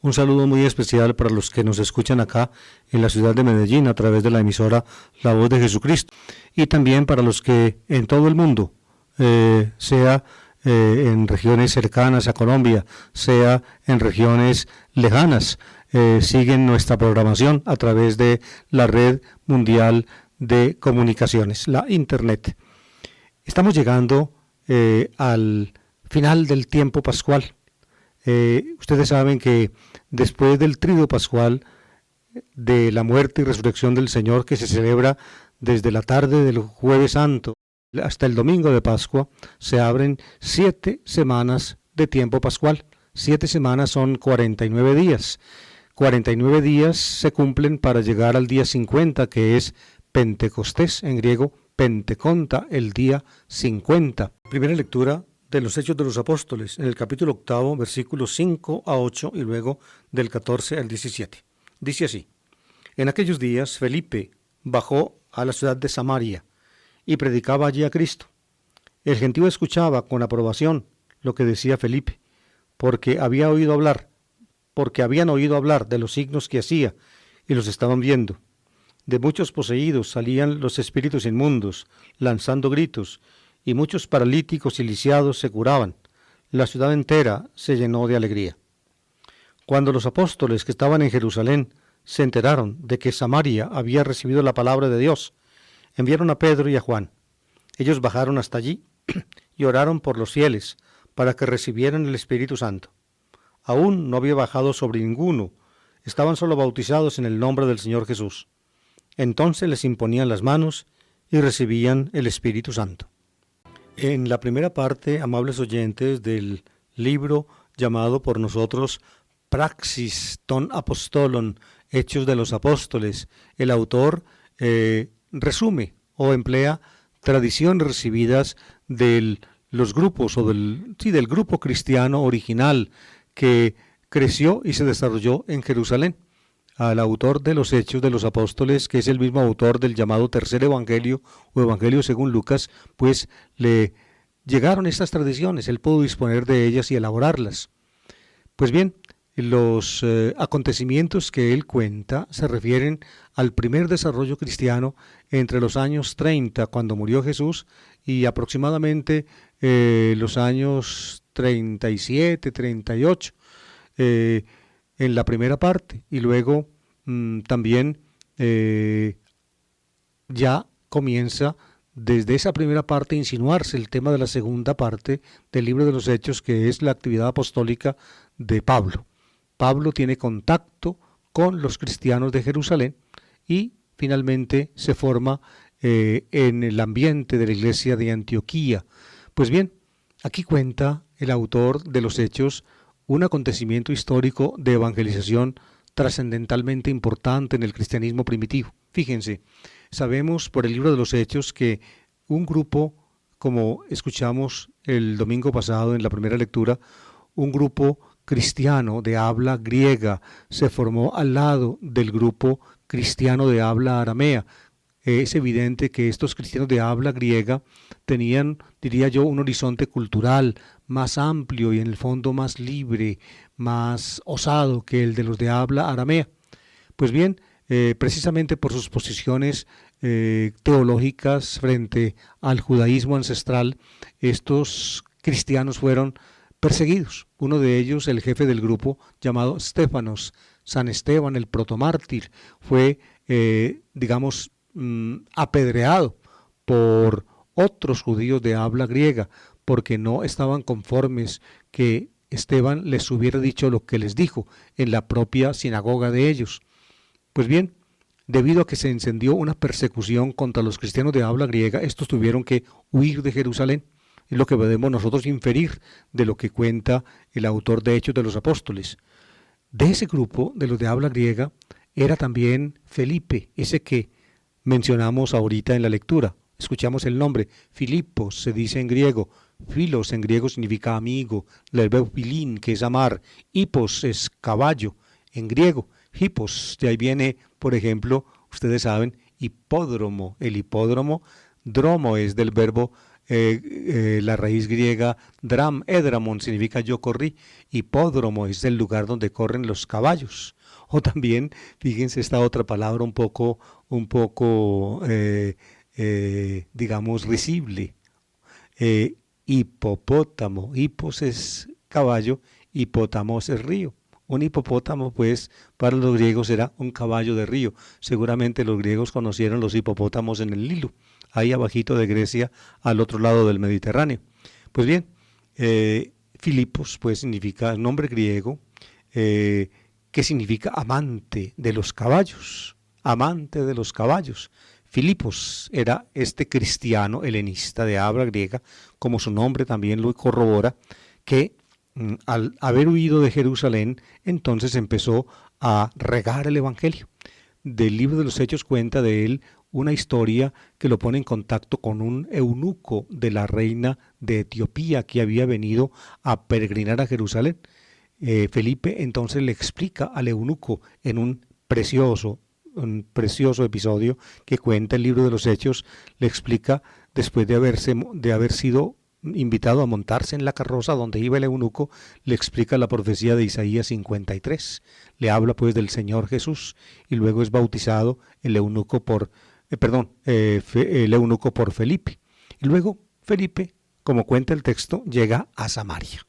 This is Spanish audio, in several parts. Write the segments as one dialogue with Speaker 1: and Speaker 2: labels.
Speaker 1: Un saludo muy especial para los que nos escuchan acá en la ciudad de Medellín a través de la emisora La Voz de Jesucristo, y también para los que en todo el mundo, sea en regiones cercanas a Colombia, sea en regiones lejanas, siguen nuestra programación a través de la red mundial de comunicaciones, la Internet. Estamos llegando al final del tiempo pascual. Ustedes saben que después del Tríduo Pascual, de la muerte y resurrección del Señor, que se celebra desde la tarde del Jueves Santo hasta el domingo de Pascua, se abren 7 semanas de tiempo pascual. 7 semanas son 49 días. 49 días se cumplen para llegar al día 50, que es Pentecostés, en griego Penteconta, el día 50. Primera lectura de los Hechos de los Apóstoles, en el capítulo 8, versículos 5 a 8 y luego del 14 al 17. Dice así: En aquellos días Felipe bajó a la ciudad de Samaria y predicaba allí a Cristo. El gentío escuchaba con aprobación lo que decía Felipe, porque habían oído hablar de los signos que hacía y los estaban viendo. De muchos poseídos salían los espíritus inmundos, lanzando gritos, y muchos paralíticos y lisiados se curaban. La ciudad entera se llenó de alegría. Cuando los apóstoles que estaban en Jerusalén se enteraron de que Samaria había recibido la palabra de Dios, enviaron a Pedro y a Juan. Ellos bajaron hasta allí y oraron por los fieles para que recibieran el Espíritu Santo. Aún no había bajado sobre ninguno, estaban solo bautizados en el nombre del Señor Jesús. Entonces les imponían las manos y recibían el Espíritu Santo. En la primera parte, amables oyentes, del libro llamado por nosotros Praxis ton Apostolon, Hechos de los Apóstoles, el autor resume o emplea tradiciones recibidas de los grupos o del grupo cristiano original que creció y se desarrolló en Jerusalén. Al autor de los Hechos de los Apóstoles, que es el mismo autor del llamado Tercer Evangelio o Evangelio según Lucas, pues le llegaron estas tradiciones, él pudo disponer de ellas y elaborarlas. Pues bien, los acontecimientos que él cuenta se refieren al primer desarrollo cristiano entre los años 30, cuando murió Jesús, y aproximadamente los años 37, 38, en la primera parte, y luego también ya comienza desde esa primera parte a insinuarse el tema de la segunda parte del libro de los Hechos, que es la actividad apostólica de Pablo. Pablo tiene contacto con los cristianos de Jerusalén y finalmente se forma en el ambiente de la iglesia de Antioquía. Pues bien, aquí cuenta el autor de los Hechos un acontecimiento histórico de evangelización trascendentalmente importante en el cristianismo primitivo. Fíjense, sabemos por el libro de los Hechos que un grupo, como escuchamos el domingo pasado en la primera lectura, un grupo cristiano de habla griega se formó al lado del grupo cristiano de habla aramea. Es evidente que estos cristianos de habla griega tenían, diría yo, un horizonte cultural más amplio y en el fondo más libre, más osado que el de los de habla aramea. Pues bien, precisamente por sus posiciones teológicas frente al judaísmo ancestral, estos cristianos fueron perseguidos. Uno de ellos, el jefe del grupo, llamado Estéfanos, San Esteban, el protomártir, fue, apedreado por otros judíos de habla griega, porque no estaban conformes que Esteban les hubiera dicho lo que les dijo en la propia sinagoga de ellos. Pues bien, debido a que se encendió una persecución contra los cristianos de habla griega, estos tuvieron que huir de Jerusalén. Es lo que podemos nosotros inferir de lo que cuenta el autor de Hechos de los Apóstoles. De ese grupo, de los de habla griega, era también Felipe, ese que mencionamos ahorita en la lectura. Escuchamos el nombre, Filipos, se dice en griego. Filos en griego significa amigo, el verbo filín, que es amar. Hipos es caballo en griego. Hipos, de ahí viene, por ejemplo, ustedes saben, hipódromo. El hipódromo, dromo es del verbo la raíz griega edramon significa yo corrí, hipódromo es el lugar donde corren los caballos. O también, fíjense esta otra palabra un poco digamos, risible. Hipopótamo, hipos es caballo, hipótamos es río. Un hipopótamo, pues, para los griegos era un caballo de río. Seguramente los griegos conocieron los hipopótamos en el Nilo, ahí abajito de Grecia, al otro lado del Mediterráneo. Pues bien, Filipos, pues, significa nombre griego, que significa amante de los caballos, amante de los caballos. Filipos era este cristiano helenista de habla griega, como su nombre también lo corrobora, que al haber huido de Jerusalén, entonces empezó a regar el evangelio. Del libro de los Hechos cuenta de él una historia que lo pone en contacto con un eunuco de la reina de Etiopía que había venido a peregrinar a Jerusalén. Felipe entonces le explica al eunuco en un precioso episodio que cuenta el libro de los Hechos, le explica después de haber sido invitado a montarse en la carroza donde iba el eunuco, le explica la profecía de Isaías 53, le habla pues del Señor Jesús y luego es bautizado el eunuco por Felipe. Y luego Felipe, como cuenta el texto, llega a Samaria.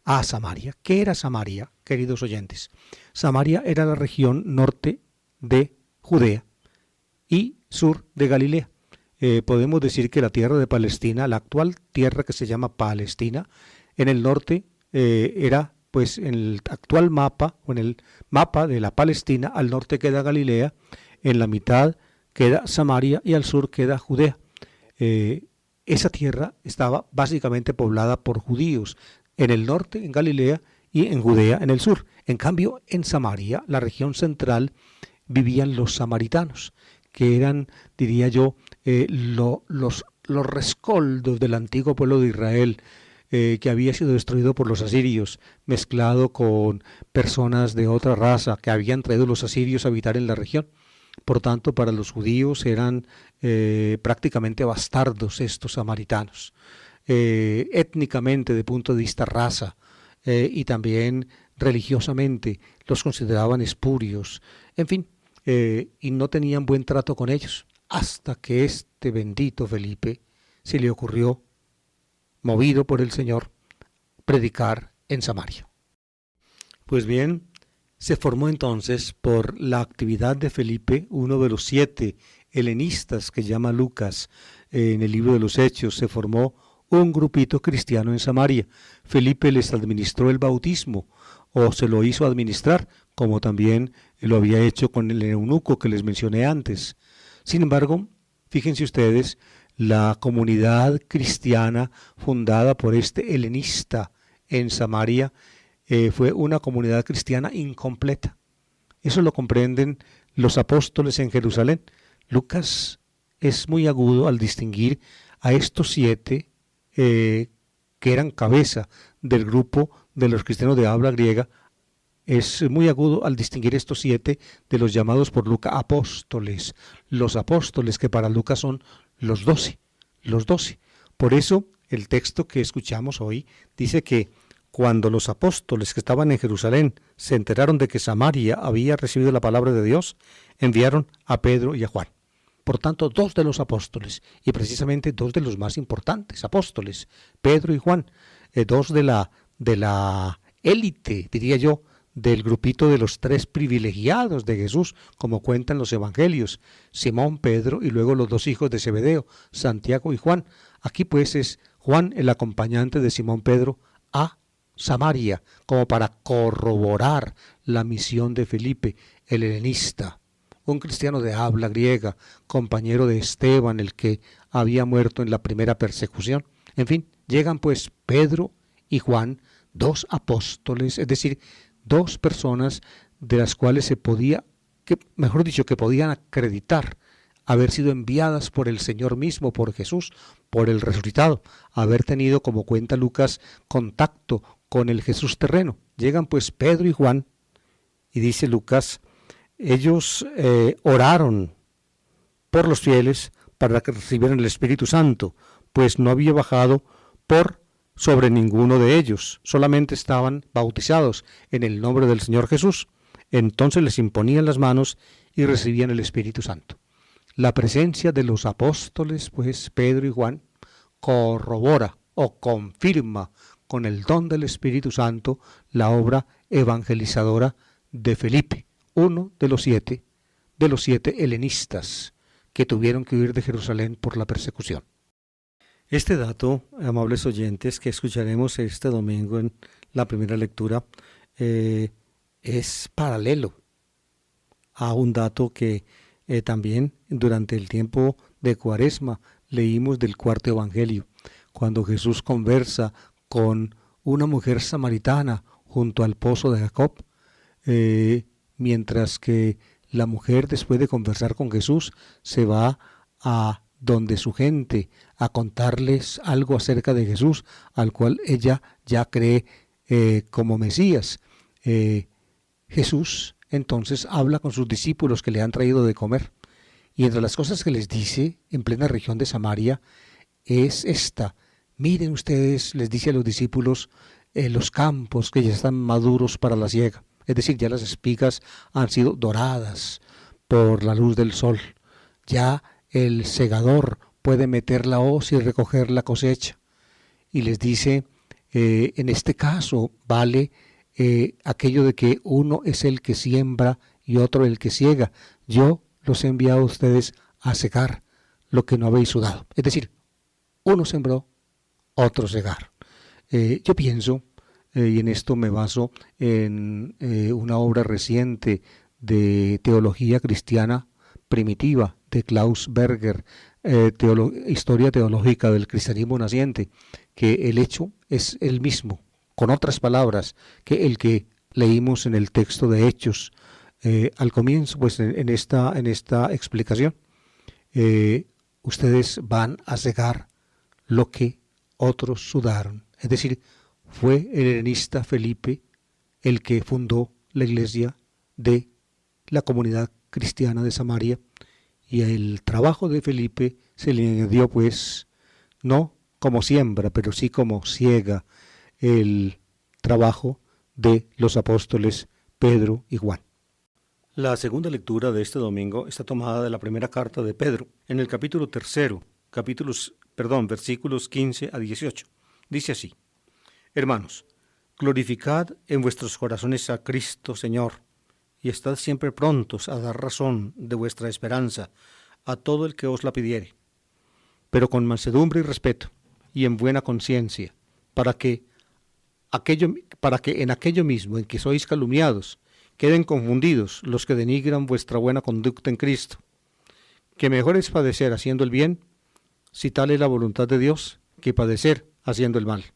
Speaker 1: A Samaria. ¿Qué era Samaria, queridos oyentes? Samaria era la región norte de Judea y sur de Galilea. Podemos decir que la tierra de Palestina, la actual tierra que se llama Palestina, en el norte era, pues en el actual mapa, o en el mapa de la Palestina, al norte queda Galilea, en la mitad queda Samaria y al sur queda Judea. Esa tierra estaba básicamente poblada por judíos, en el norte, en Galilea, y en Judea, en el sur. En cambio, en Samaria, la región central, vivían los samaritanos, que eran, diría yo, los rescoldos del antiguo pueblo de Israel, que había sido destruido por los asirios, mezclado con personas de otra raza que habían traído los asirios a habitar en la región. Por tanto, para los judíos eran prácticamente bastardos estos samaritanos, étnicamente, de punto de vista raza, y también religiosamente los consideraban espurios, en fin, y no tenían buen trato con ellos, hasta que este bendito Felipe se le ocurrió, movido por el Señor, predicar en Samaria. Pues bien, se formó entonces por la actividad de Felipe, uno de los 7 helenistas que llama Lucas en el libro de los Hechos, se formó un grupito cristiano en Samaria. Felipe les administró el bautismo, o se lo hizo administrar, como también lo había hecho con el eunuco que les mencioné antes. Sin embargo, fíjense ustedes, la comunidad cristiana fundada por este helenista en Samaria fue una comunidad cristiana incompleta. Eso lo comprenden los apóstoles en Jerusalén. Lucas es muy agudo al distinguir a estos 7 que eran cabeza del grupo de los cristianos de habla griega. Es muy agudo al distinguir estos 7 de los llamados por Lucas apóstoles. Los apóstoles que para Lucas son los 12. Por eso el texto que escuchamos hoy dice que cuando los apóstoles que estaban en Jerusalén se enteraron de que Samaria había recibido la palabra de Dios, enviaron a Pedro y a Juan. Por tanto, 2 de los apóstoles, y precisamente 2 de los más importantes apóstoles, Pedro y Juan, 2 de la élite, diría yo, del grupito de los 3 privilegiados de Jesús, como cuentan los evangelios, Simón, Pedro y luego los 2 hijos de Zebedeo, Santiago y Juan. Aquí pues es Juan el acompañante de Simón Pedro a Samaria, como para corroborar la misión de Felipe, el helenista, un cristiano de habla griega, compañero de Esteban, el que había muerto en la primera persecución. En fin, llegan pues Pedro y Juan, 2 apóstoles, es decir, 2 personas de las cuales que podían acreditar haber sido enviadas por el Señor mismo, por Jesús, por el resucitado, haber tenido, como cuenta Lucas, contacto con el Jesús terreno. Llegan pues Pedro y Juan, y dice Lucas, ellos oraron por los fieles para que recibieran el Espíritu Santo, pues no había bajado por sobre ninguno de ellos, solamente estaban bautizados en el nombre del Señor Jesús. Entonces les imponían las manos y recibían el Espíritu Santo. La presencia de los apóstoles, pues Pedro y Juan, corrobora o confirma con el don del Espíritu Santo la obra evangelizadora de Felipe, uno de los siete helenistas que tuvieron que huir de Jerusalén por la persecución. Este dato, amables oyentes, que escucharemos este domingo en la primera lectura, es paralelo a un dato que también durante el tiempo de Cuaresma leímos del cuarto evangelio, cuando Jesús conversa con una mujer samaritana junto al pozo de Jacob, mientras que la mujer, después de conversar con Jesús, se va a donde su gente a contarles algo acerca de Jesús, al cual ella ya cree como Mesías. Jesús entonces habla con sus discípulos que le han traído de comer, y entre las cosas que les dice en plena región de Samaria es esta: miren ustedes, les dice a los discípulos, los campos que ya están maduros para la siega, es decir, ya las espigas han sido doradas por la luz del sol, ya el segador puede meter la hoz y recoger la cosecha. Y les dice, en este caso vale aquello de que uno es el que siembra y otro el que siega. Yo los he enviado a ustedes a segar lo que no habéis sudado. Es decir, uno sembró, otro segar. Yo pienso, y en esto me baso en una obra reciente de teología cristiana primitiva de Klaus Berger, Historia teológica del cristianismo naciente, que el hecho es el mismo, con otras palabras, que el que leímos en el texto de Hechos al comienzo, pues en esta explicación. Ustedes van a cegar lo que otros sudaron. Es decir, fue el helenista Felipe el que fundó la iglesia de la comunidad cristiana de Samaria, y el trabajo de Felipe se le añadió, pues, no como siembra, pero sí como siega, el trabajo de los apóstoles Pedro y Juan. La segunda lectura de este domingo está tomada de la primera carta de Pedro, en el capítulo 3, versículos 15 a 18. Dice así: Hermanos, glorificad en vuestros corazones a Cristo Señor, y estad siempre prontos a dar razón de vuestra esperanza a todo el que os la pidiere, pero con mansedumbre y respeto, y en buena conciencia, para que en aquello mismo en que sois calumniados, queden confundidos los que denigran vuestra buena conducta en Cristo. Que mejor es padecer haciendo el bien, si tal es la voluntad de Dios, que padecer haciendo el mal.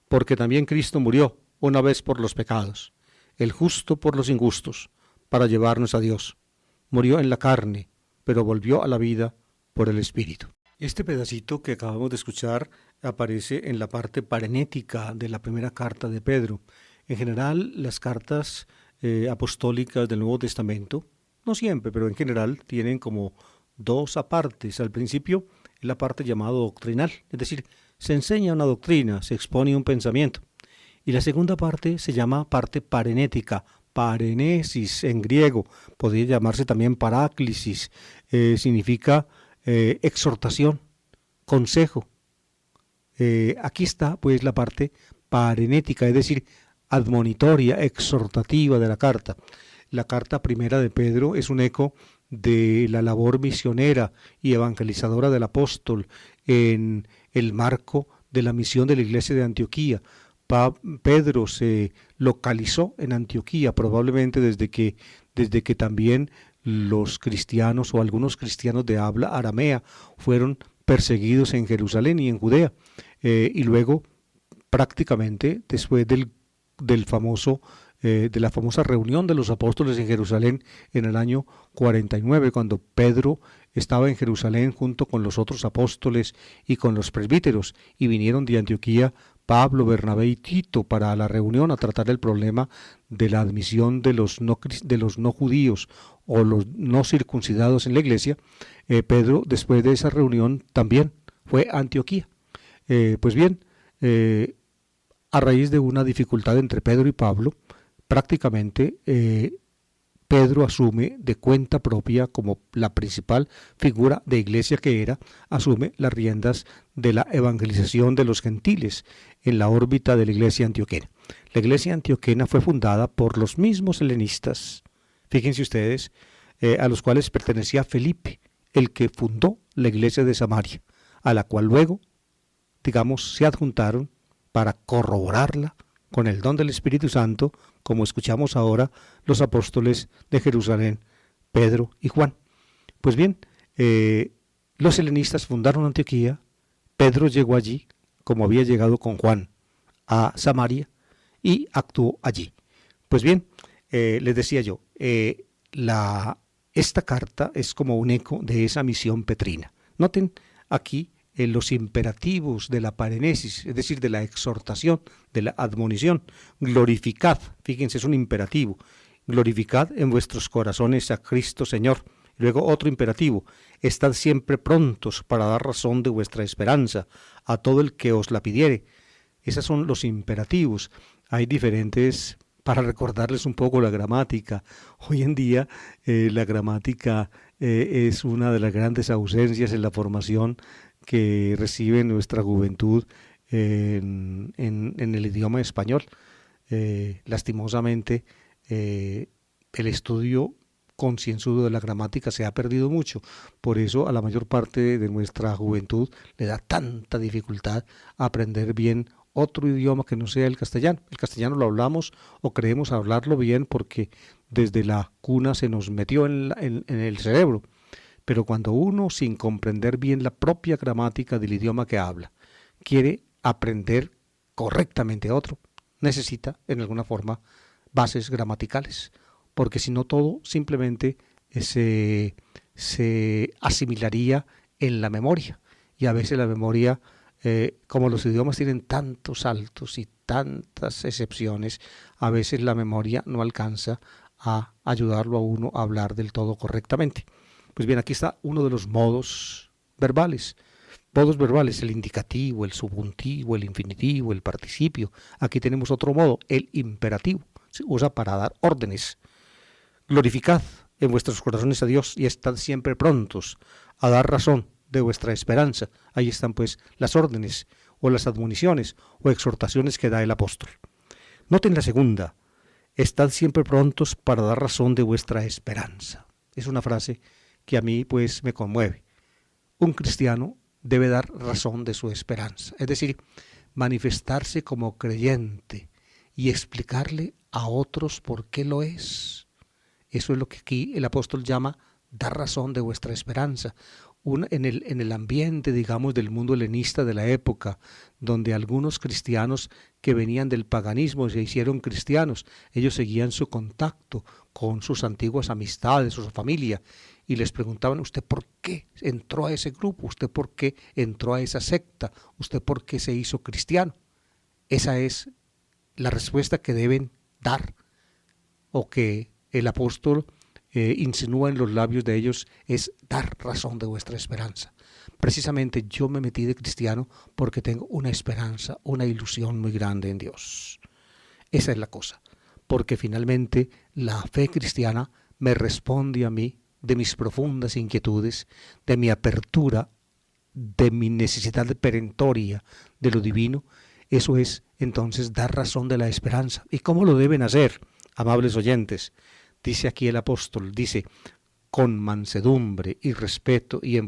Speaker 1: Porque también Cristo murió una vez por los pecados, el justo por los injustos, para llevarnos a Dios. Murió en la carne, pero volvió a la vida por el Espíritu. Este pedacito que acabamos de escuchar aparece en la parte parenética de la primera carta de Pedro. En general, las cartas apostólicas del Nuevo Testamento, no siempre, pero en general, tienen como dos apartes. Al principio, la parte llamada doctrinal, es decir, se enseña una doctrina, se expone un pensamiento. Y la segunda parte se llama parte parenética, parenesis en griego, podría llamarse también paráclisis, significa exhortación, consejo. Aquí está pues la parte parenética, es decir, admonitoria, exhortativa de la carta. La carta primera de Pedro es un eco de la labor misionera y evangelizadora del apóstol en el marco de la misión de la iglesia de Antioquía. Pedro se localizó en Antioquía, probablemente desde que también los cristianos o algunos cristianos de habla aramea fueron perseguidos en Jerusalén y en Judea, y luego prácticamente después de la famosa reunión de los apóstoles en Jerusalén en el año 49, cuando Pedro estaba en Jerusalén junto con los otros apóstoles y con los presbíteros, y vinieron de Antioquía Pablo, Bernabé y Tito para la reunión a tratar el problema de la admisión de los no judíos o los no circuncidados en la iglesia. Pedro, después de esa reunión, también fue Antioquía. Pues bien, a raíz de una dificultad entre Pedro y Pablo, prácticamente Pedro asume de cuenta propia, como la principal figura de iglesia que era, asume las riendas de la evangelización de los gentiles en la órbita de la iglesia antioquena. La iglesia antioquena fue fundada por los mismos helenistas, fíjense ustedes, a los cuales pertenecía Felipe, el que fundó la iglesia de Samaria, a la cual luego, digamos, se adjuntaron para corroborarla con el don del Espíritu Santo, como escuchamos ahora, los apóstoles de Jerusalén, Pedro y Juan. Pues bien, los helenistas fundaron Antioquía, Pedro llegó allí, como había llegado con Juan a Samaria, y actuó allí. Pues bien, les decía yo, esta carta es como un eco de esa misión petrina. Noten aquí los imperativos de la parenesis, es decir, de la exhortación, de la admonición. Glorificad, fíjense, es un imperativo. Glorificad en vuestros corazones a Cristo Señor. Luego otro imperativo, estad siempre prontos para dar razón de vuestra esperanza a todo el que os la pidiere. Esos son los imperativos. Hay diferentes, para recordarles un poco la gramática. Hoy en día la gramática es una de las grandes ausencias en la formación que recibe nuestra juventud en el idioma español. Lastimosamente, el estudio concienzudo de la gramática se ha perdido mucho. Por eso a la mayor parte de nuestra juventud le da tanta dificultad a aprender bien otro idioma que no sea el castellano. El castellano lo hablamos o creemos hablarlo bien porque desde la cuna se nos metió en el cerebro. Pero cuando uno, sin comprender bien la propia gramática del idioma que habla, quiere aprender correctamente a otro, necesita, en alguna forma, bases gramaticales, porque si no todo simplemente se asimilaría en la memoria, y a veces la memoria, como los idiomas tienen tantos saltos y tantas excepciones, a veces la memoria no alcanza a ayudarlo a uno a hablar del todo correctamente. Pues bien, aquí está uno de los modos verbales. Modos verbales, el indicativo, el subjuntivo, el infinitivo, el participio. Aquí tenemos otro modo, el imperativo. Se usa para dar órdenes. Glorificad en vuestros corazones a Dios y estad siempre prontos a dar razón de vuestra esperanza. Ahí están pues las órdenes o las admoniciones o exhortaciones que da el apóstol. Noten la segunda, estad siempre prontos para dar razón de vuestra esperanza. Es una frase que a mí pues me conmueve. Un cristiano debe dar razón de su esperanza, es decir, manifestarse como creyente y explicarle a otros por qué lo es. Eso es lo que aquí el apóstol llama dar razón de vuestra esperanza. En el ambiente, digamos, del mundo helenista de la época, donde algunos cristianos que venían del paganismo se hicieron cristianos, ellos seguían su contacto con sus antiguas amistades, su familia, y les preguntaban, ¿usted por qué entró a ese grupo? ¿Usted por qué entró a esa secta? ¿Usted por qué se hizo cristiano? Esa es la respuesta que deben dar, o que el apóstol insinúa en los labios de ellos, es dar razón de vuestra esperanza. Precisamente yo me metí de cristiano porque tengo una esperanza, una ilusión muy grande en Dios. Esa es la cosa, porque finalmente la fe cristiana me responde a mí de mis profundas inquietudes, de mi apertura, de mi necesidad perentoria de lo divino. Eso es entonces dar razón de la esperanza. ¿Y cómo lo deben hacer, amables oyentes? Dice aquí el apóstol, dice, con mansedumbre y respeto y en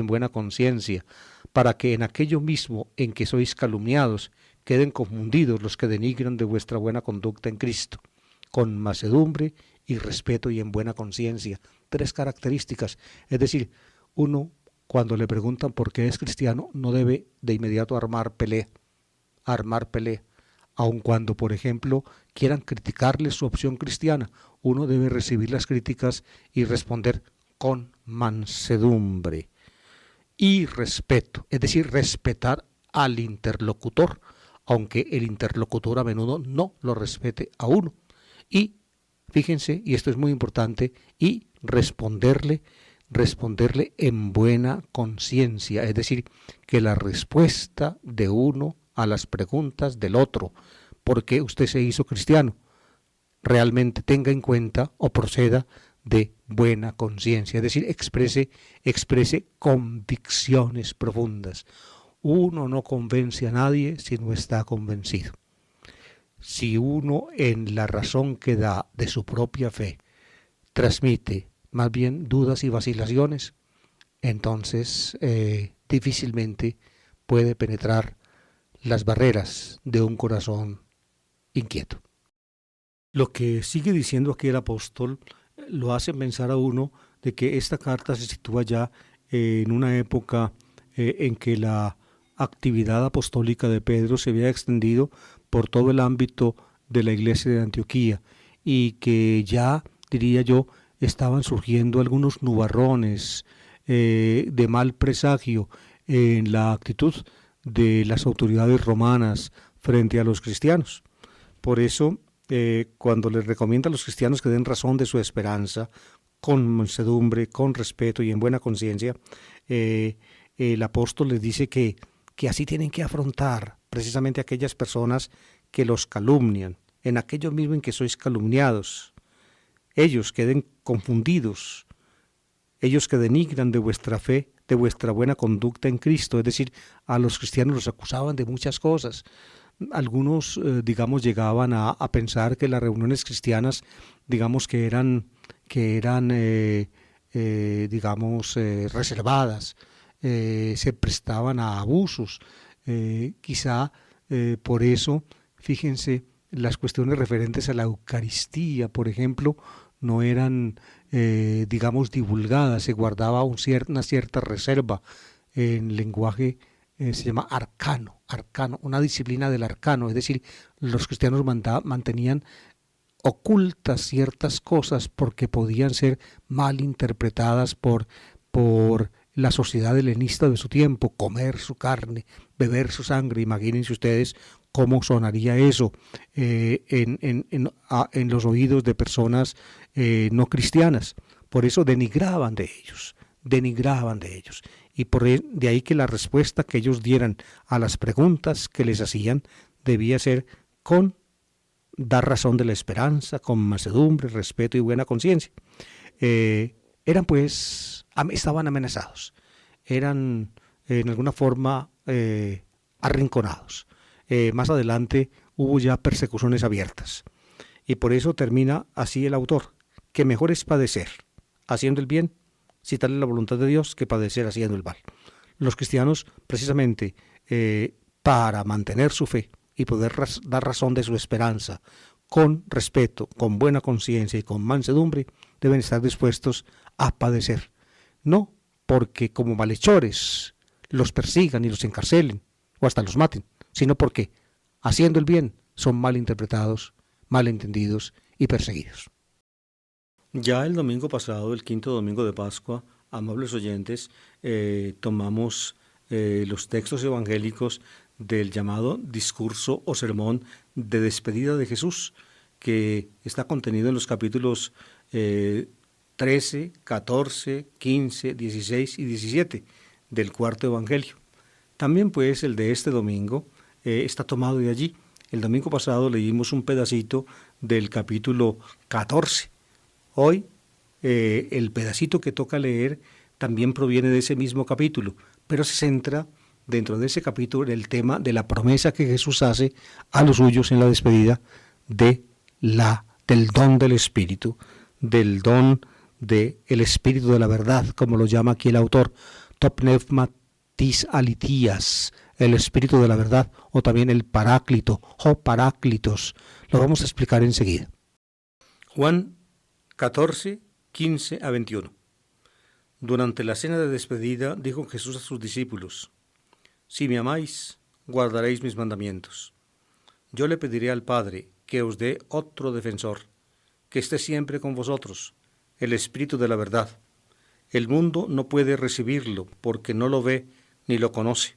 Speaker 1: buena conciencia, para que en aquello mismo en que sois calumniados queden confundidos los que denigran de vuestra buena conducta en Cristo. Con mansedumbre y respeto y en buena conciencia. 3 características. Es decir, uno, cuando le preguntan por qué es cristiano, no debe de inmediato armar pelea. Aun cuando, por ejemplo, quieran criticarle su opción cristiana, uno debe recibir las críticas y responder con mansedumbre y respeto, es decir, respetar al interlocutor, aunque el interlocutor a menudo no lo respete a uno. Y fíjense, y esto es muy importante, y responderle responderle en buena conciencia, es decir, que la respuesta de uno a las preguntas del otro, ¿por qué usted se hizo cristiano?, realmente tenga en cuenta o proceda de buena conciencia, es decir, exprese convicciones profundas. Uno no convence a nadie si no está convencido. Si uno en la razón que da de su propia fe transmite más bien dudas y vacilaciones, entonces difícilmente puede penetrar las barreras de un corazón inquieto. Lo que sigue diciendo aquí el apóstol lo hace pensar a uno de que esta carta se sitúa ya en una época en que la actividad apostólica de Pedro se había extendido por todo el ámbito de la iglesia de Antioquía y que ya, diría yo, estaban surgiendo algunos nubarrones de mal presagio en la actitud de las autoridades romanas frente a los cristianos. Por eso, cuando les recomienda a los cristianos que den razón de su esperanza, con mansedumbre, con respeto y en buena conciencia, el apóstol les dice que así tienen que afrontar precisamente aquellas personas que los calumnian, en aquello mismo en que sois calumniados. Ellos queden confundidos, ellos que denigran de vuestra fe, de vuestra buena conducta en Cristo, es decir, a los cristianos los acusaban de muchas cosas. Algunos, llegaban a pensar que las reuniones cristianas, que eran reservadas, se prestaban a abusos. Quizá por eso, fíjense, las cuestiones referentes a la Eucaristía, por ejemplo, no eran, divulgadas, se guardaba una cierta reserva en lenguaje. Se llama arcano, una disciplina del arcano, es decir, los cristianos mantenían ocultas ciertas cosas porque podían ser mal interpretadas por la sociedad helenista de su tiempo, comer su carne, beber su sangre. Imagínense ustedes cómo sonaría eso en los oídos de personas no cristianas. Por eso denigraban de ellos. Y de ahí que la respuesta que ellos dieran a las preguntas que les hacían debía ser con dar razón de la esperanza, con mansedumbre, respeto y buena conciencia. Estaban amenazados, eran en alguna forma arrinconados. Más adelante hubo ya persecuciones abiertas. Y por eso termina así el autor, que mejor es padecer haciendo el bien, si tal es la voluntad de Dios, que padecer haciendo el mal. Los cristianos, precisamente, para mantener su fe y poder dar razón de su esperanza, con respeto, con buena conciencia y con mansedumbre, deben estar dispuestos a padecer. No porque como malhechores los persigan y los encarcelen o hasta los maten, sino porque, haciendo el bien, son mal interpretados, mal entendidos y perseguidos. Ya el domingo pasado, el quinto domingo de Pascua, amables oyentes, tomamos los textos evangélicos del llamado discurso o sermón de despedida de Jesús, que está contenido en los capítulos 13, 14, 15, 16 y 17 del cuarto evangelio. También pues el de este domingo está tomado de allí. El domingo pasado leímos un pedacito del capítulo 14. Hoy el pedacito que toca leer también proviene de ese mismo capítulo, pero se centra dentro de ese capítulo en el tema de la promesa que Jesús hace a los suyos en la despedida del don del Espíritu, del don del Espíritu de la verdad, como lo llama aquí el autor, topneumatis alitias, el Espíritu de la verdad, o también el Paráclito, o Paráclitos. Lo vamos a explicar enseguida. Juan 14, 15 a 21. Durante la cena de despedida dijo Jesús a sus discípulos: Si me amáis, guardaréis mis mandamientos. Yo le pediré al Padre que os dé otro defensor, que esté siempre con vosotros, el Espíritu de la verdad. El mundo no puede recibirlo porque no lo ve ni lo conoce.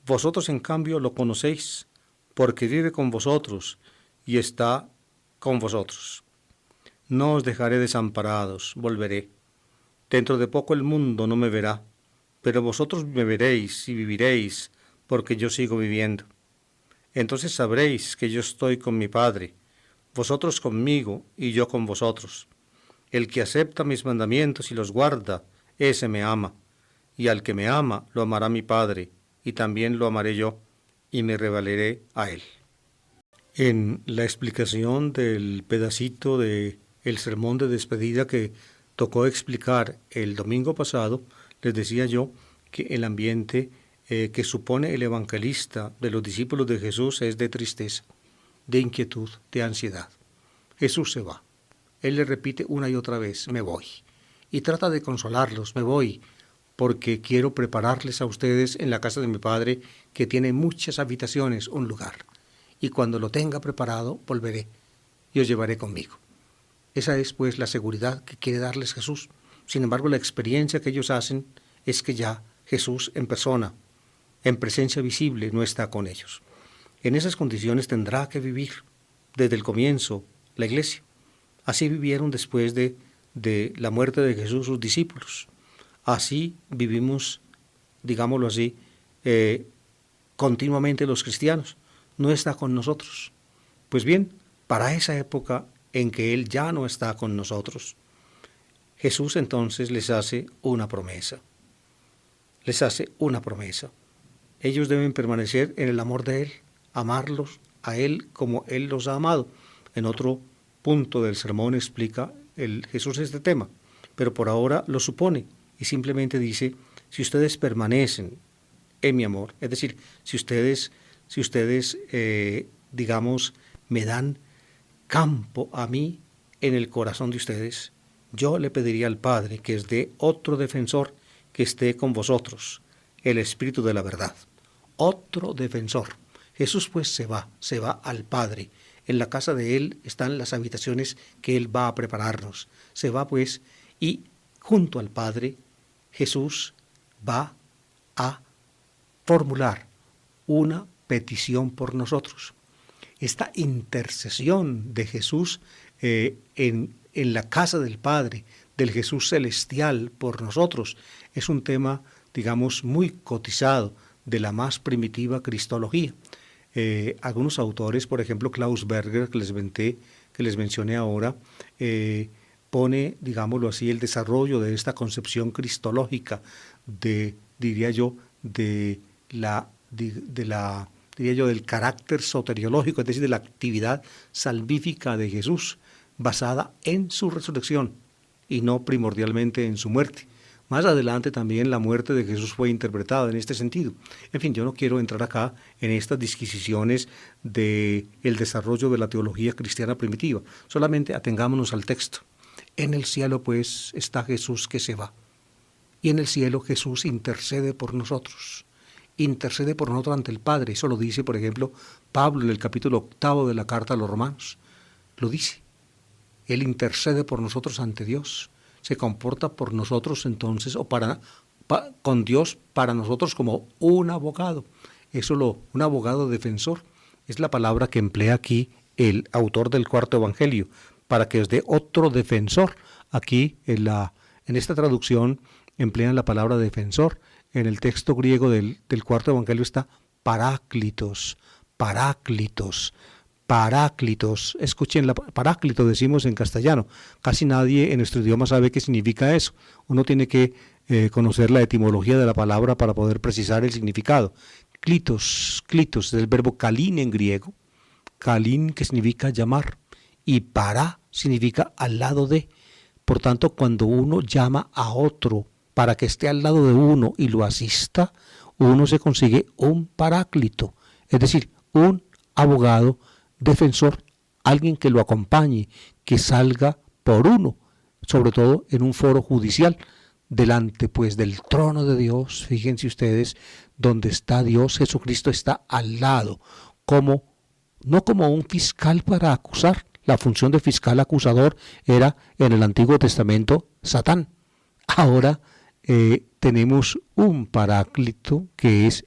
Speaker 1: Vosotros, en cambio, lo conocéis, porque vive con vosotros y está con vosotros. No os dejaré desamparados, volveré. Dentro de poco el mundo no me verá, pero vosotros me veréis y viviréis, porque yo sigo viviendo. Entonces sabréis que yo estoy con mi Padre, vosotros conmigo y yo con vosotros. El que acepta mis mandamientos y los guarda, ese me ama, y al que me ama lo amará mi Padre, y también lo amaré yo, y me revelaré a él. En la explicación del pedacito de el sermón de despedida que tocó explicar el domingo pasado, les decía yo que el ambiente que supone el evangelista de los discípulos de Jesús es de tristeza, de inquietud, de ansiedad. Jesús se va. Él le repite una y otra vez, me voy. Y trata de consolarlos, me voy, porque quiero prepararles a ustedes en la casa de mi Padre, que tiene muchas habitaciones, un lugar. Y cuando lo tenga preparado, volveré y os llevaré conmigo. Esa es, pues, la seguridad que quiere darles Jesús. Sin embargo, la experiencia que ellos hacen es que ya Jesús en persona, en presencia visible, no está con ellos. En esas condiciones tendrá que vivir desde el comienzo la iglesia. Así vivieron después de la muerte de Jesús sus discípulos. Así vivimos, digámoslo así, continuamente los cristianos. No está con nosotros. Pues bien, para esa época en que Él ya no está con nosotros, Jesús entonces les hace una promesa. Les hace una promesa. Ellos deben permanecer en el amor de Él, amarlos a Él como Él los ha amado. En otro punto del sermón explica Jesús este tema, pero por ahora lo supone y simplemente dice, si ustedes permanecen en mi amor, es decir, si ustedes digamos, me dan campo a mí en el corazón de ustedes, yo le pediría al Padre que es de otro defensor que esté con vosotros, el Espíritu de la verdad. Otro defensor. Jesús pues se va al Padre. En la casa de Él están las habitaciones que Él va a prepararnos. Se va pues y junto al Padre Jesús va a formular una petición por nosotros. Esta intercesión de Jesús en la casa del Padre, del Jesús celestial por nosotros, es un tema, digamos, muy cotizado de la más primitiva cristología. Algunos autores, por ejemplo, Klaus Berger, que les mencioné ahora, pone, digámoslo así, el desarrollo de esta concepción cristológica diría yo, del carácter soteriológico, es decir, de la actividad salvífica de Jesús, basada en su resurrección y no primordialmente en su muerte. Más adelante también la muerte de Jesús fue interpretada en este sentido. En fin, yo no quiero entrar acá en estas disquisiciones del desarrollo de la teología cristiana primitiva. Solamente atengámonos al texto. En el cielo, pues, está Jesús que se va. Y en el cielo Jesús intercede por nosotros. Intercede por nosotros ante el Padre. Eso lo dice, por ejemplo, Pablo en el capítulo 8 de la carta a los Romanos. Lo dice. Él intercede por nosotros ante Dios. Se comporta por nosotros entonces, con Dios para nosotros como un abogado. Un abogado defensor. Es la palabra que emplea aquí el autor del cuarto evangelio, para que os dé otro defensor. Aquí en esta traducción emplean la palabra defensor. En el texto griego del cuarto evangelio está paráclitos. Escuchen, paráclito decimos en castellano. Casi nadie en nuestro idioma sabe qué significa eso. Uno tiene que conocer la etimología de la palabra para poder precisar el significado. Klitos es el verbo kalin en griego. Kalin, que significa llamar, y para significa al lado de. Por tanto, cuando uno llama a otro para que esté al lado de uno y lo asista, uno se consigue un paráclito, es decir, un abogado defensor, alguien que lo acompañe, que salga por uno, sobre todo en un foro judicial, delante pues del trono de Dios. Fíjense ustedes, donde está Dios, Jesucristo está al lado, no como un fiscal para acusar. La función de fiscal acusador era en el Antiguo Testamento Satán. Ahora tenemos un paráclito que es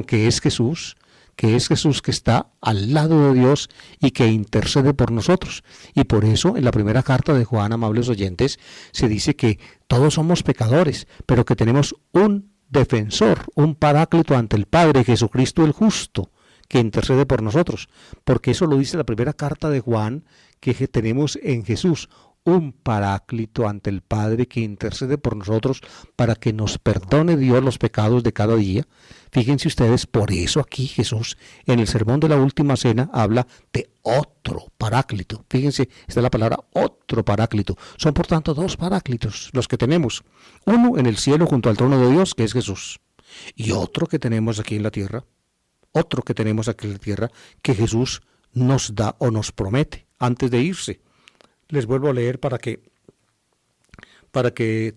Speaker 1: que es Jesús, que es Jesús que está al lado de Dios y que intercede por nosotros. Y por eso en la primera carta de Juan, amables oyentes, se dice que todos somos pecadores, pero que tenemos un defensor, un paráclito ante el Padre, Jesucristo el justo, que intercede por nosotros. Porque eso lo dice la primera carta de Juan, que tenemos en Jesús un paráclito ante el Padre que intercede por nosotros para que nos perdone Dios los pecados de cada día. Fíjense ustedes, por eso aquí Jesús en el sermón de la última cena habla de otro paráclito. Fíjense, esta es la palabra otro paráclito. Son por tanto dos paráclitos los que tenemos. Uno en el cielo junto al trono de Dios, que es Jesús, y otro que tenemos aquí en la tierra. Otro que tenemos aquí en la tierra que Jesús nos da o nos promete antes de irse. Les vuelvo a leer para que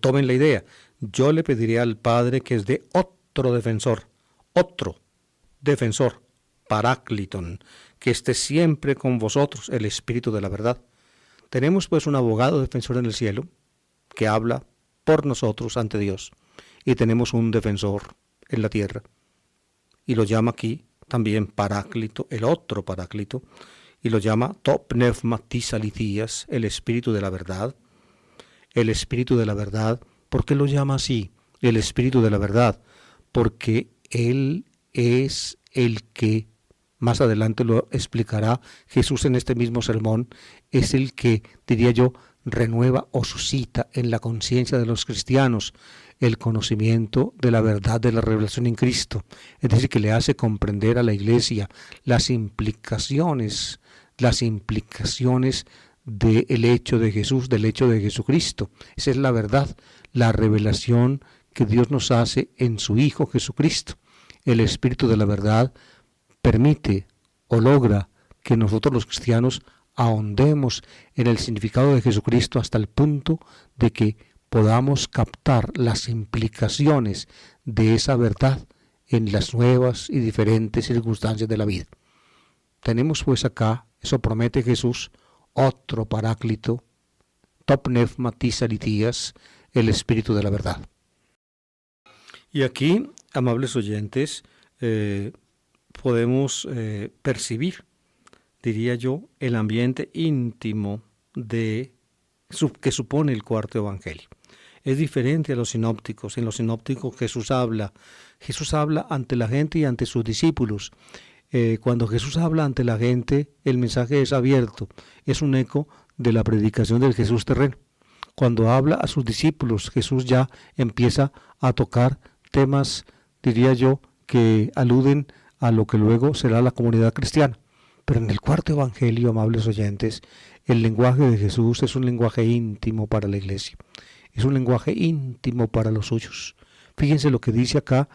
Speaker 1: tomen la idea. Yo le pediré al Padre que es de otro defensor, parácliton, que esté siempre con vosotros, el Espíritu de la verdad. Tenemos pues un abogado defensor en el cielo que habla por nosotros ante Dios, y tenemos un defensor en la tierra, y lo llama aquí también paráclito, el otro paráclito, y lo llama to pneumatis alithías, el Espíritu de la verdad. El Espíritu de la verdad, ¿por qué lo llama así? El Espíritu de la verdad, porque Él es el que, más adelante lo explicará Jesús en este mismo sermón, es el que, diría yo, renueva o suscita en la conciencia de los cristianos el conocimiento de la verdad de la revelación en Cristo. Es decir, que le hace comprender a la Iglesia las implicaciones del hecho de Jesús, del hecho de Jesucristo. Esa es la verdad, la revelación que Dios nos hace en su Hijo Jesucristo. El Espíritu de la verdad permite o logra que nosotros los cristianos ahondemos en el significado de Jesucristo hasta el punto de que podamos captar las implicaciones de esa verdad en las nuevas y diferentes circunstancias de la vida. Tenemos pues acá, eso promete Jesús, otro paráclito, to pneumatis alithías, el Espíritu de la verdad. Y aquí, amables oyentes, podemos percibir, diría yo, el ambiente íntimo que supone el cuarto evangelio. Es diferente a los sinópticos. En los sinópticos Jesús habla ante la gente y ante sus discípulos. Cuando Jesús habla ante la gente, el mensaje es abierto, es un eco de la predicación del Jesús terreno. Cuando habla a sus discípulos, Jesús ya empieza a tocar temas, diría yo, que aluden a lo que luego será la comunidad cristiana. Pero en el cuarto evangelio, amables oyentes, el lenguaje de Jesús es un lenguaje íntimo para la iglesia, es un lenguaje íntimo para los suyos. Fíjense lo que dice acá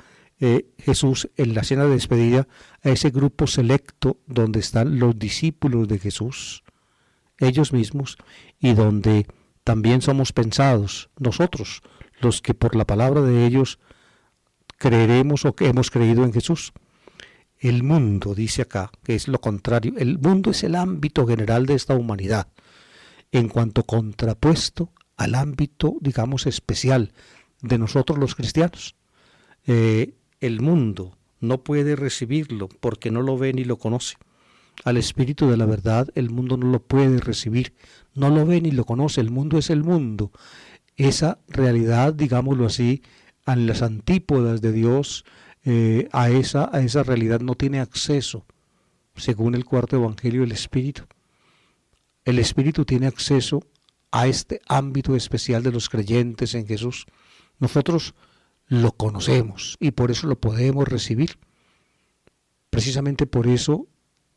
Speaker 1: Jesús en la cena de despedida a ese grupo selecto donde están los discípulos de Jesús, ellos mismos, y donde también somos pensados nosotros, los que por la palabra de ellos creeremos o que hemos creído en Jesús. El mundo, dice acá, que es lo contrario, el mundo es el ámbito general de esta humanidad, en cuanto contrapuesto al ámbito, digamos, especial de nosotros los cristianos. El mundo no puede recibirlo porque no lo ve ni lo conoce. Al Espíritu de la verdad el mundo no lo puede recibir, no lo ve ni lo conoce, el mundo es el mundo. Esa realidad, digámoslo así, en las antípodas de Dios, a esa realidad no tiene acceso, según el cuarto evangelio, el Espíritu. El Espíritu tiene acceso a este ámbito especial de los creyentes en Jesús. Nosotros lo conocemos y por eso lo podemos recibir. Precisamente por eso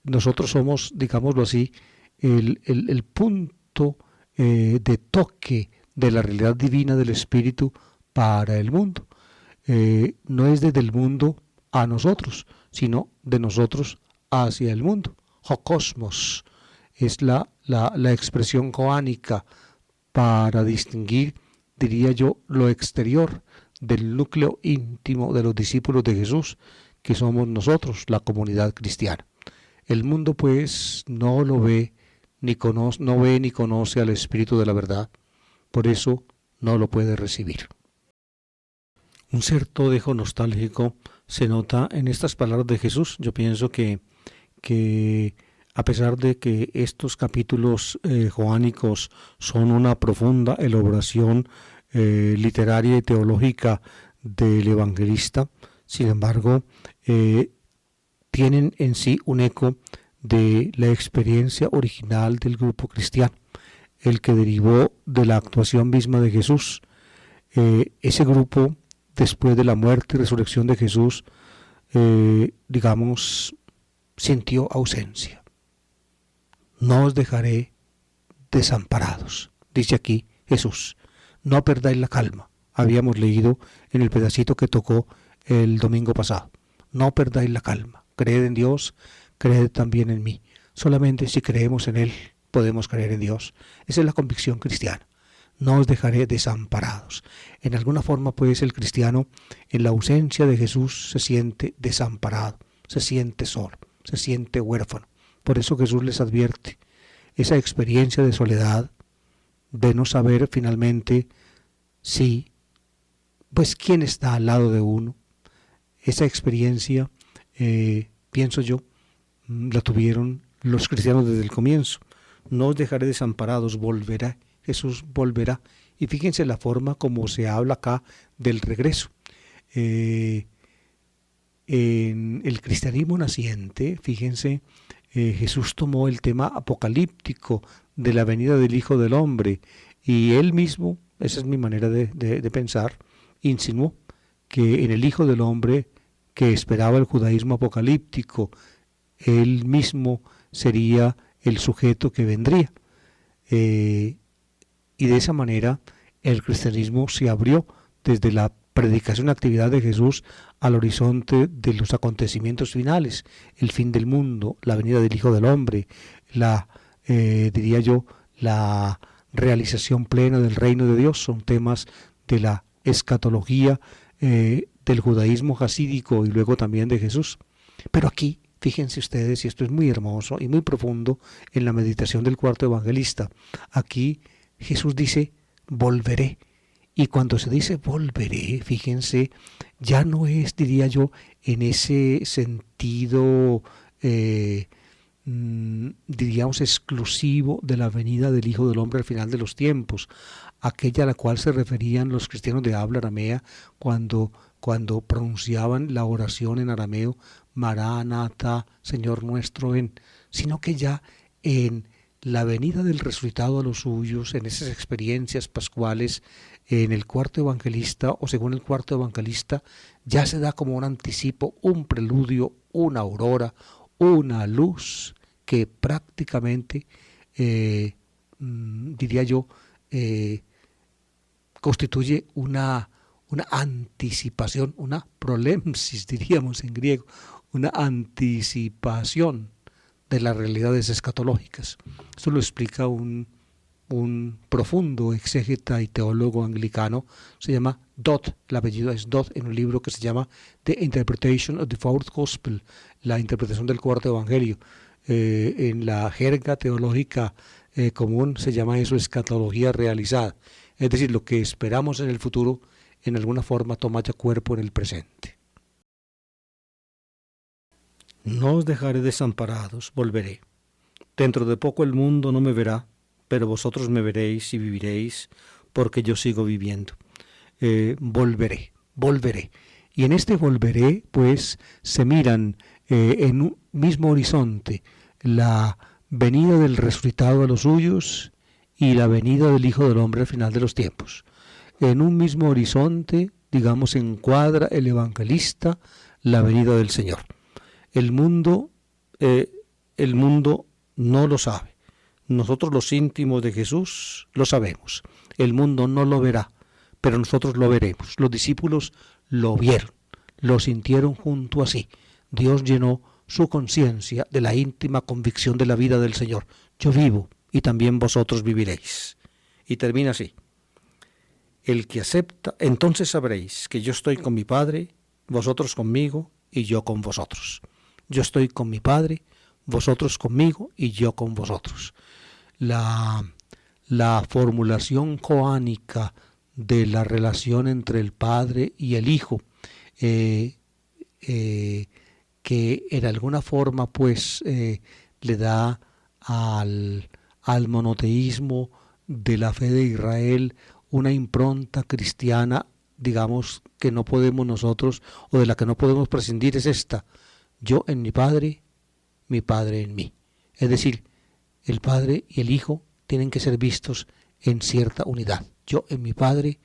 Speaker 1: nosotros somos, digámoslo así, el punto de toque de la realidad divina del Espíritu para el mundo. No es desde el mundo a nosotros, sino de nosotros hacia el mundo. Jocosmos es la expresión joánica para distinguir, diría yo, lo exterior del núcleo íntimo de los discípulos de Jesús, que somos nosotros, la comunidad cristiana. El mundo pues no lo ve ni conoce al Espíritu de la verdad, por eso no lo puede recibir. Un cierto dejo nostálgico se nota en estas palabras de Jesús. Yo pienso que a pesar de que estos capítulos joánicos son una profunda elaboración literaria y teológica del evangelista, sin embargo, tienen en sí un eco de la experiencia original del grupo cristiano, el que derivó de la actuación misma de Jesús. Ese grupo, después de la muerte y resurrección de Jesús, sintió ausencia. No os dejaré desamparados, dice aquí Jesús. No perdáis la calma. Habíamos leído en el pedacito que tocó el domingo pasado. No perdáis la calma. Creed en Dios, creed también en mí. Solamente si creemos en Él, podemos creer en Dios. Esa es la convicción cristiana. No os dejaré desamparados. En alguna forma, pues, el cristiano, en la ausencia de Jesús, se siente desamparado, se siente solo, se siente huérfano. Por eso Jesús les advierte esa experiencia de soledad, de no saber finalmente quién está al lado de uno. Esa experiencia, pienso yo, la tuvieron los cristianos desde el comienzo. No os dejaré desamparados, volverá. Jesús volverá. Y fíjense la forma como se habla acá del regreso. En el cristianismo naciente, fíjense, Jesús tomó el tema apocalíptico de la venida del Hijo del Hombre y él mismo, esa es mi manera de pensar, insinuó que en el Hijo del Hombre que esperaba el judaísmo apocalíptico, él mismo sería el sujeto que vendría. Y de esa manera el cristianismo se abrió desde la predicación y actividad de Jesús al horizonte de los acontecimientos finales, el fin del mundo, la venida del Hijo del Hombre, la realización plena del reino de Dios. Son temas de la escatología del judaísmo jasídico y luego también de Jesús. Pero aquí, fíjense ustedes, y esto es muy hermoso y muy profundo en la meditación del cuarto evangelista, aquí Jesús dice, volveré. Y cuando se dice volveré, fíjense, ya no es, diría yo, en ese sentido, diríamos, exclusivo de la venida del Hijo del Hombre al final de los tiempos, aquella a la cual se referían los cristianos de habla aramea cuando pronunciaban la oración en arameo, Maranatha, Señor nuestro, ven, sino que ya en la venida del resucitado a los suyos, en esas experiencias pascuales, en el cuarto evangelista, o según el cuarto evangelista, ya se da como un anticipo, un preludio, una aurora, una luz que prácticamente, diría yo, constituye una anticipación, una prolempsis, diríamos en griego, una anticipación de las realidades escatológicas. Esto lo explica un profundo exégeta y teólogo anglicano, se llama Dodd, el apellido es Dodd, en un libro que se llama The Interpretation of the Fourth Gospel, la interpretación del cuarto evangelio. En la jerga teológica común se llama eso escatología realizada, es decir, lo que esperamos en el futuro en alguna forma toma ya cuerpo en el presente. No os dejaré desamparados, volveré. Dentro de poco el mundo no me verá, pero vosotros me veréis y viviréis, porque yo sigo viviendo. Volveré. Y en este volveré, pues, se miran en un mismo horizonte la venida del resucitado a los suyos y la venida del Hijo del Hombre al final de los tiempos. En un mismo horizonte, digamos, encuadra el evangelista la venida del Señor. El mundo no lo sabe. Nosotros los íntimos de Jesús lo sabemos. El mundo no lo verá, pero nosotros lo veremos. Los discípulos lo vieron, lo sintieron junto a sí. Dios llenó su conciencia de la íntima convicción de la vida del Señor. Yo vivo y también vosotros viviréis. Y termina así. El que acepta, entonces sabréis que yo estoy con mi Padre, vosotros conmigo y yo con vosotros. Yo estoy con mi Padre, vosotros conmigo y yo con vosotros. La formulación joánica de la relación entre el Padre y el Hijo que en alguna forma pues le da al monoteísmo de la fe de Israel una impronta cristiana, digamos, que no podemos nosotros, o de la que no podemos prescindir, es esta: yo en mi Padre en mí. Es decir, el Padre y el Hijo tienen que ser vistos en cierta unidad. Yo en mi Padre,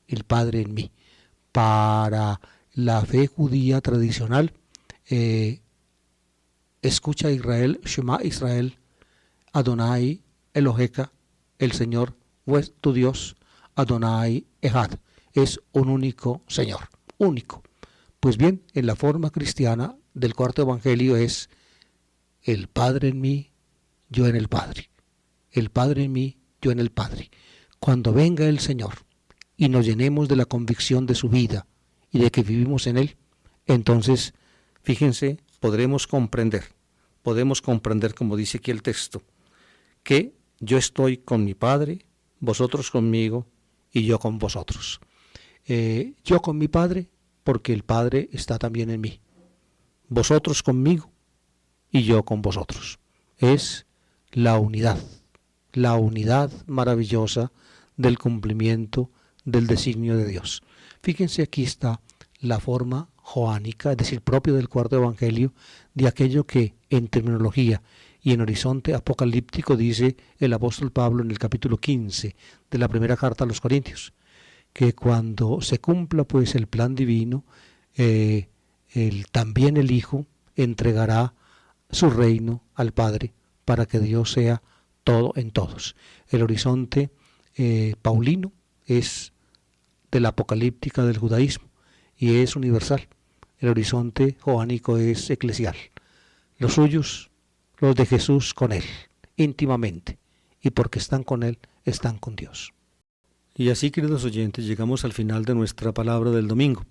Speaker 1: el Padre en mí. Para la fe judía tradicional, escucha Israel, Shema Israel, Adonai Eloheka, el Señor, pues tu Dios, Adonai Echad, es un único Señor, único. Pues bien, en la forma cristiana del cuarto evangelio es el Padre en mí, yo en el Padre. El Padre en mí, yo en el Padre. Cuando venga el Señor y nos llenemos de la convicción de su vida y de que vivimos en Él, entonces, fíjense, podemos comprender, como dice aquí el texto, que yo estoy con mi Padre, vosotros conmigo y yo con vosotros. Yo con mi Padre, porque el Padre está también en mí. Vosotros conmigo y yo con vosotros. Es la unidad maravillosa del cumplimiento del designio de Dios. Fíjense, aquí está la forma joánica, es decir, propio del cuarto evangelio, de aquello que en terminología y en horizonte apocalíptico dice el apóstol Pablo en el capítulo 15 de la primera carta a los Corintios, que cuando se cumpla pues el plan divino, también el Hijo entregará su reino al Padre para que Dios sea todo en todos. El horizonte paulino es de la apocalíptica del judaísmo y es universal. El horizonte joánico es eclesial. Los suyos, los de Jesús con Él, íntimamente, y porque están con Él, están con Dios. Y así, queridos oyentes, llegamos al final de nuestra palabra del domingo.